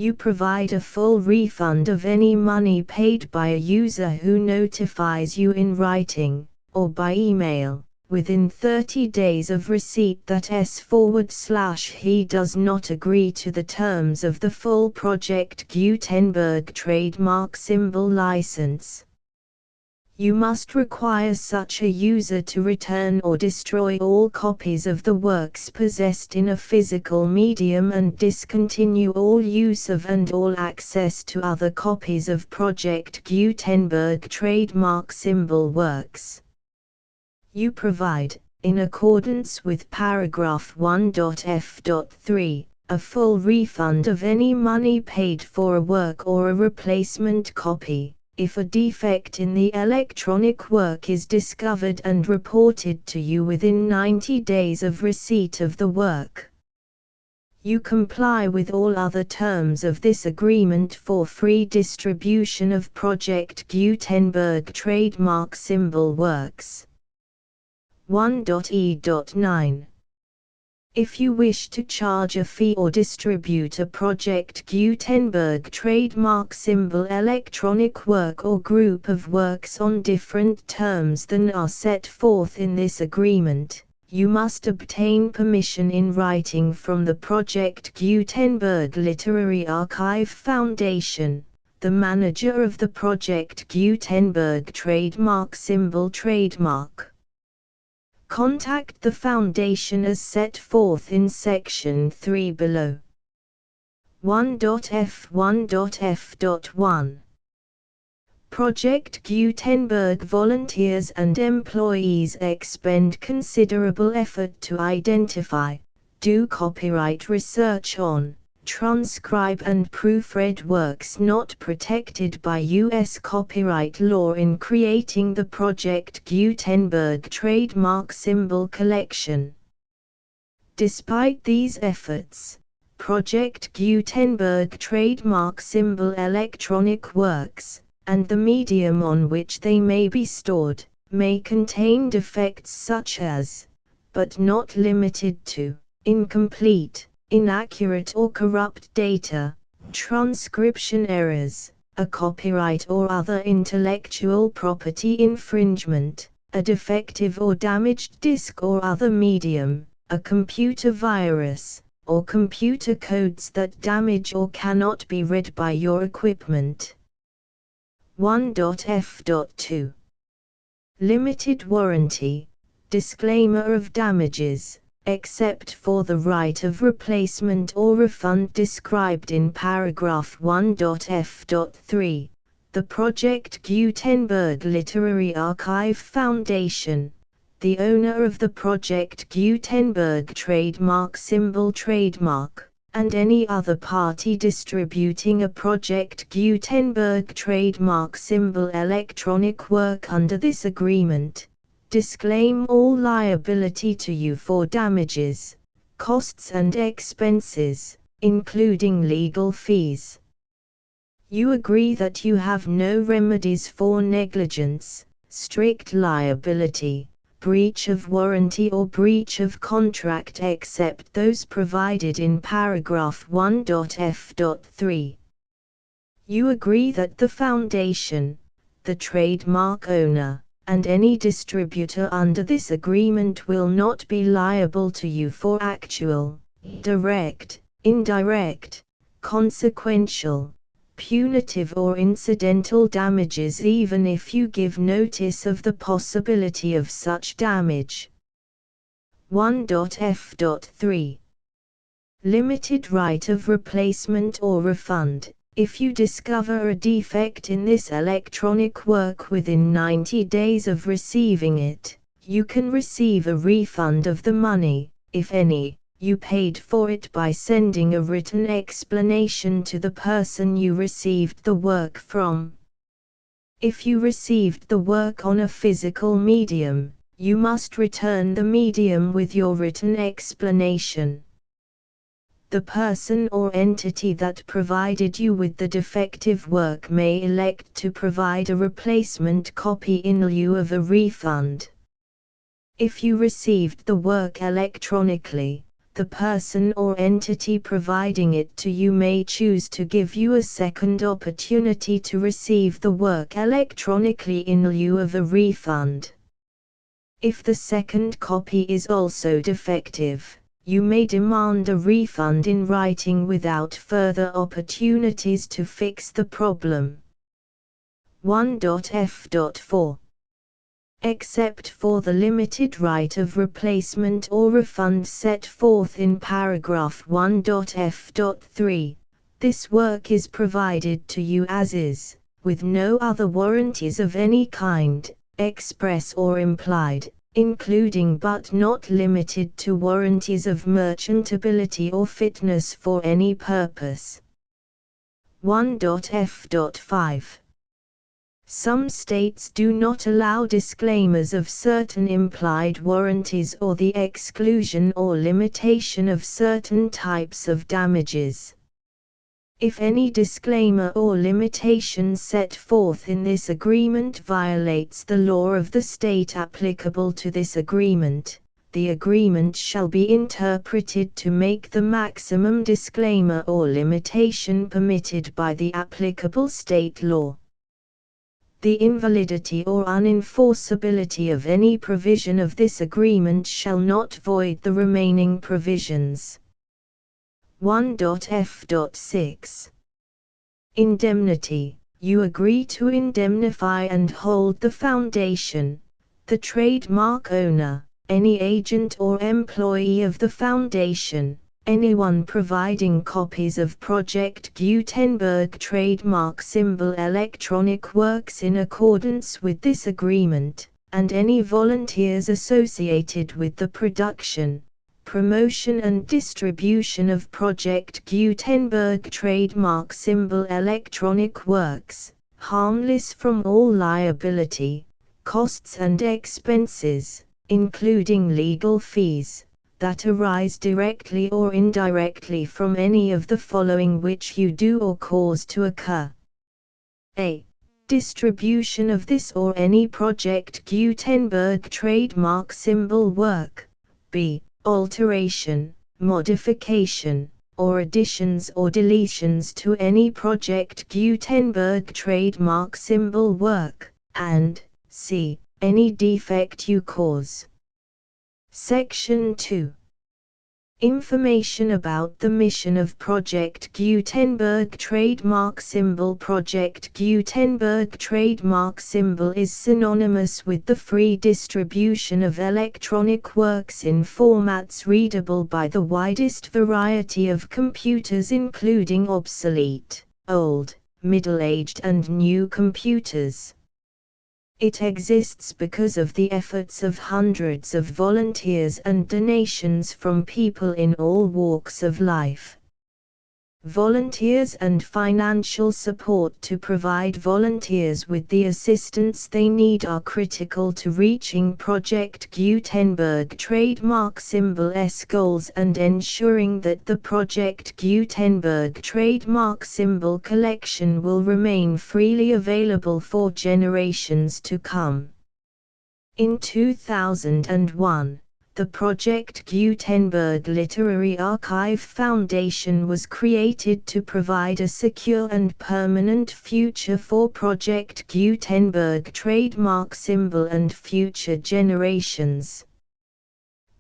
You provide a full refund of any money paid by a user who notifies you in writing, or by email, within 30 days of receipt that he does not agree to the terms of the full Project Gutenberg trademark symbol license. You must require such a user to return or destroy all copies of the works possessed in a physical medium and discontinue all use of and all access to other copies of Project Gutenberg trademark symbol works. You provide, in accordance with paragraph 1.f.3, a full refund of any money paid for a work or a replacement copy, if a defect in the electronic work is discovered and reported to you within 90 days of receipt of the work. You comply with all other terms of this agreement for free distribution of Project Gutenberg trademark symbol works. 1.e.9. If you wish to charge a fee or distribute a Project Gutenberg trademark symbol electronic work or group of works on different terms than are set forth in this agreement, you must obtain permission in writing from the Project Gutenberg Literary Archive Foundation, the manager of the Project Gutenberg trademark symbol trademark. Contact the Foundation as set forth in Section 3 below. 1.f1.f.1 Project Gutenberg volunteers and employees expend considerable effort to identify, do copyright research on, transcribe and proofread works not protected by U.S. copyright law in creating the Project Gutenberg trademark symbol collection. Despite these efforts, Project Gutenberg trademark symbol electronic works, and the medium on which they may be stored, may contain defects such as, but not limited to, incomplete, inaccurate or corrupt data, transcription errors, a copyright or other intellectual property infringement, a defective or damaged disk or other medium, a computer virus, or computer codes that damage or cannot be read by your equipment. 1.f.2 Limited warranty, disclaimer of damages, except for the right of replacement or refund described in paragraph 1.f.3, the Project Gutenberg Literary Archive Foundation, the owner of the Project Gutenberg trademark symbol trademark, and any other party distributing a Project Gutenberg trademark symbol electronic work under this agreement, disclaim all liability to you for damages, costs and expenses, including legal fees. You agree that you have no remedies for negligence, strict liability, breach of warranty or breach of contract except those provided in paragraph 1.f.3. You agree that the Foundation, the trademark owner, and any distributor under this agreement will not be liable to you for actual, direct, indirect, consequential, punitive or incidental damages even if you give notice of the possibility of such damage. 1.f.3 Limited right of replacement or refund. If you discover a defect in this electronic work within 90 days of receiving it, you can receive a refund of the money, if any, you paid for it by sending a written explanation to the person you received the work from. If you received the work on a physical medium, you must return the medium with your written explanation. The person or entity that provided you with the defective work may elect to provide a replacement copy in lieu of a refund. If you received the work electronically, the person or entity providing it to you may choose to give you a second opportunity to receive the work electronically in lieu of a refund. If the second copy is also defective, you may demand a refund in writing without further opportunities to fix the problem. 1.f.4 Except for the limited right of replacement or refund set forth in paragraph 1.f.3, this work is provided to you as is, with no other warranties of any kind, express or implied, including but not limited to warranties of merchantability or fitness for any purpose. 1.f.5 Some states do not allow disclaimers of certain implied warranties or the exclusion or limitation of certain types of damages. If any disclaimer or limitation set forth in this agreement violates the law of the state applicable to this agreement, the agreement shall be interpreted to make the maximum disclaimer or limitation permitted by the applicable state law. The invalidity or unenforceability of any provision of this agreement shall not void the remaining provisions. 1.f.6 Indemnity. You agree to indemnify and hold the foundation, the trademark owner, any agent or employee of the foundation, anyone providing copies of Project Gutenberg trademark symbol electronic works in accordance with this agreement, and any volunteers associated with the production, promotion and distribution of Project Gutenberg trademark symbol electronic works, harmless from all liability, costs and expenses, including legal fees, that arise directly or indirectly from any of the following which you do or cause to occur. A. Distribution of this or any Project Gutenberg trademark symbol work. B. Alteration, modification, or additions or deletions to any Project Gutenberg trademark symbol work, and C. Any defect you cause. Section 2. Information about the mission of Project Gutenberg trademark symbol. Project Gutenberg trademark symbol is synonymous with the free distribution of electronic works in formats readable by the widest variety of computers, including obsolete, old, middle-aged and new computers. It exists because of the efforts of hundreds of volunteers and donations from people in all walks of life. Volunteers and financial support to provide volunteers with the assistance they need are critical to reaching Project Gutenberg trademark symbol's goals and ensuring that the Project Gutenberg trademark symbol collection will remain freely available for generations to come. In 2001, the Project Gutenberg Literary Archive Foundation was created to provide a secure and permanent future for Project Gutenberg trademark symbol and future generations.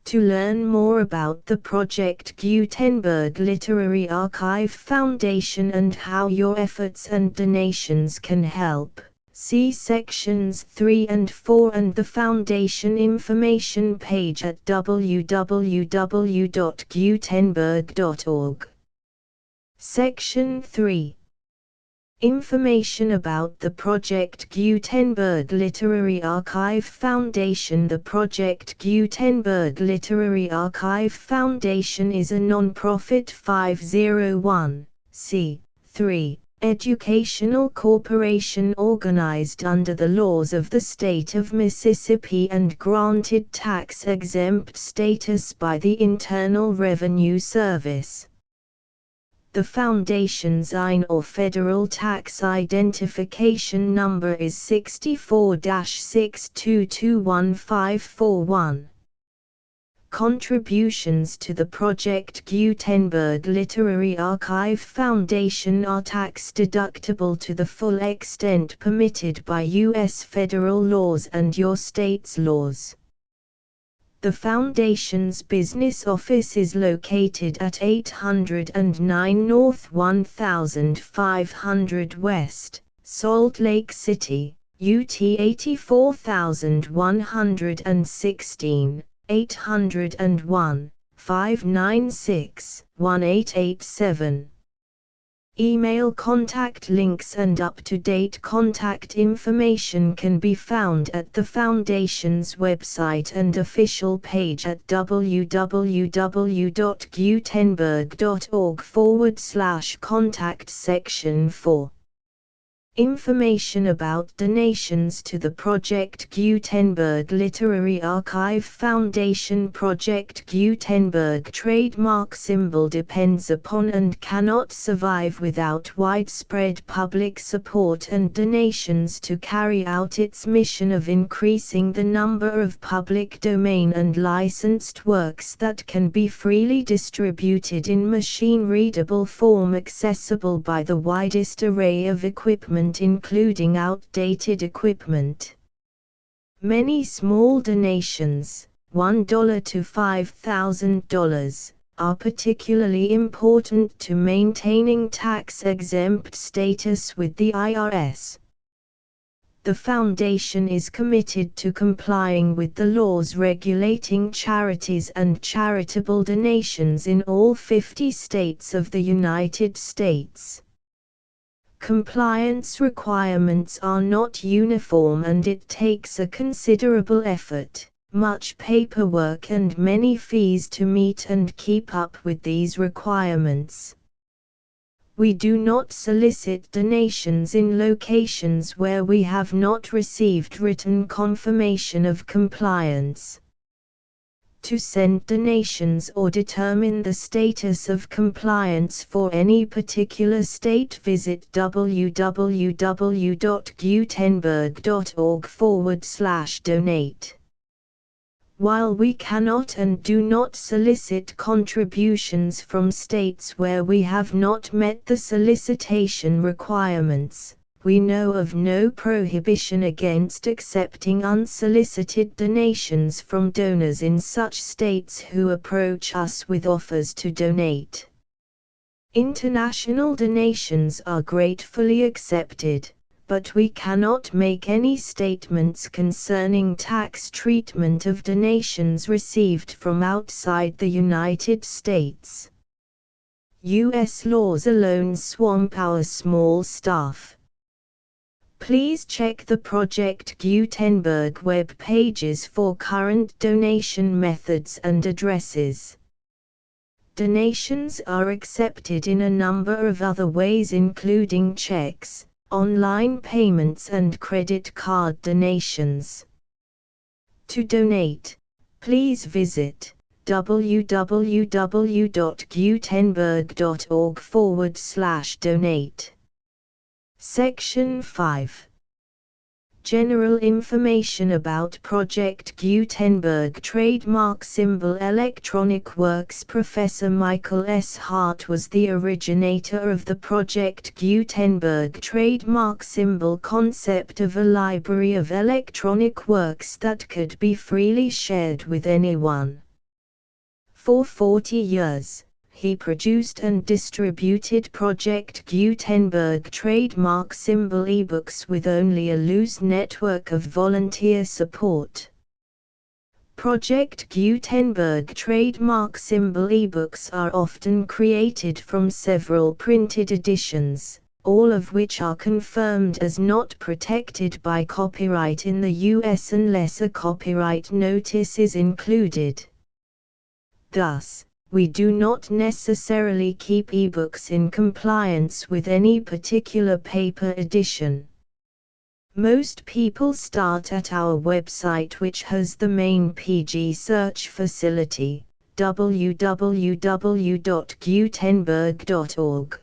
To learn more about the Project Gutenberg Literary Archive Foundation and how your efforts and donations can help, see sections 3 and 4 and the Foundation information page at www.gutenberg.org. Section 3. Information about the Project Gutenberg Literary Archive Foundation. The Project Gutenberg Literary Archive Foundation is a non-profit 501(c)(3) educational corporation organized under the laws of the state of Mississippi and granted tax-exempt status by the Internal Revenue Service. The Foundation's IN or Federal Tax Identification Number is 64-6221541. Contributions to the Project Gutenberg Literary Archive Foundation are tax-deductible to the full extent permitted by U.S. federal laws and your state's laws. The Foundation's business office is located at 809 North 1500 West, Salt Lake City, UT 84116. 801-596-1887. Email contact links and up-to-date contact information can be found at the Foundation's website and official page at www.gutenberg.org/contact section 4. Information about donations to the Project Gutenberg Literary Archive Foundation. Project Gutenberg trademark symbol depends upon and cannot survive without widespread public support and donations to carry out its mission of increasing the number of public domain and licensed works that can be freely distributed in machine-readable form accessible by the widest array of equipment including outdated equipment. Many small donations, $1 to $5,000, are particularly important to maintaining tax-exempt status with the IRS. The Foundation is committed to complying with the laws regulating charities and charitable donations in all 50 states of the United States. Compliance requirements are not uniform and it takes a considerable effort, much paperwork and many fees to meet and keep up with these requirements. We do not solicit donations in locations where we have not received written confirmation of compliance. To send donations or determine the status of compliance for any particular state, visit www.gutenberg.org/donate. While we cannot and do not solicit contributions from states where we have not met the solicitation requirements, we know of no prohibition against accepting unsolicited donations from donors in such states who approach us with offers to donate. International donations are gratefully accepted, but we cannot make any statements concerning tax treatment of donations received from outside the United States. U.S. laws alone swamp our small staff. Please check the Project Gutenberg web pages for current donation methods and addresses. Donations are accepted in a number of other ways including checks, online payments and credit card donations. To donate, please visit www.gutenberg.org/donate. Section 5. General information about Project Gutenberg trademark symbol electronic works. Professor Michael S. Hart was the originator of the Project Gutenberg trademark symbol concept of a library of electronic works that could be freely shared with anyone. For 40 years, he produced and distributed Project Gutenberg trademark symbol ebooks with only a loose network of volunteer support. Project Gutenberg trademark symbol ebooks are often created from several printed editions, all of which are confirmed as not protected by copyright in the U.S. unless a copyright notice is included. Thus, we do not necessarily keep ebooks in compliance with any particular paper edition. Most people start at our website, which has the main PG search facility, www.gutenberg.org.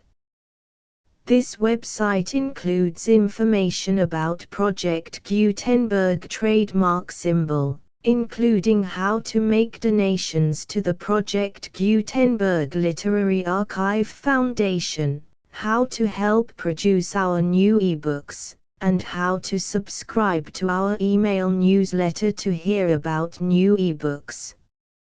This website includes information about Project Gutenberg trademark symbol, including how to make donations to the Project Gutenberg Literary Archive Foundation, how to help produce our new ebooks, and how to subscribe to our email newsletter to hear about new ebooks.